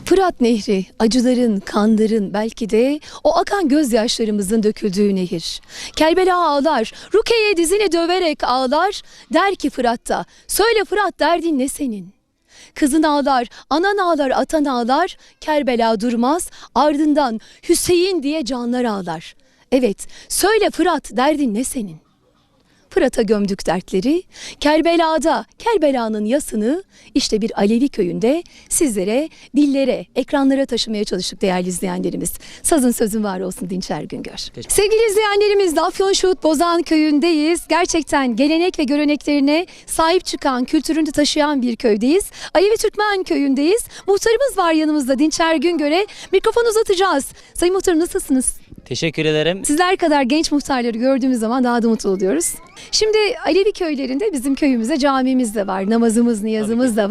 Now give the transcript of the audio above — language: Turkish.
Fırat Nehri, acıların, kanların, belki de o akan gözyaşlarımızın döküldüğü nehir. Kerbela ağlar, Rukiye dizini döverek ağlar, der ki Fırat'ta, söyle Fırat derdin ne senin? Kızın ağlar, anan ağlar, atan ağlar, Kerbela durmaz, ardından Hüseyin diye canlar ağlar. Evet, söyle Fırat derdin ne senin? Fırat'a gömdük dertleri, Kerbela'da, Kerbela'nın yasını işte bir Alevi köyünde sizlere, dillere, ekranlara taşımaya çalıştık değerli izleyenlerimiz. Sazın sözün var olsun Dinçer Güngör. Sevgili izleyenlerimiz, Afyonşehir Bozan köyündeyiz. Gerçekten gelenek ve göreneklerine sahip çıkan, kültürünü taşıyan bir köydeyiz. Alevi Türkmen köyündeyiz. Muhtarımız var yanımızda, Dinçer Güngör'e mikrofon uzatacağız. Sayın Muhtarım, nasılsınız? Teşekkür ederim. Sizler kadar genç muhtarları gördüğümüz zaman daha da mutlu oluyoruz. Şimdi Alevi köylerinde bizim köyümüzde camimiz de var, namazımız, niyazımız da var.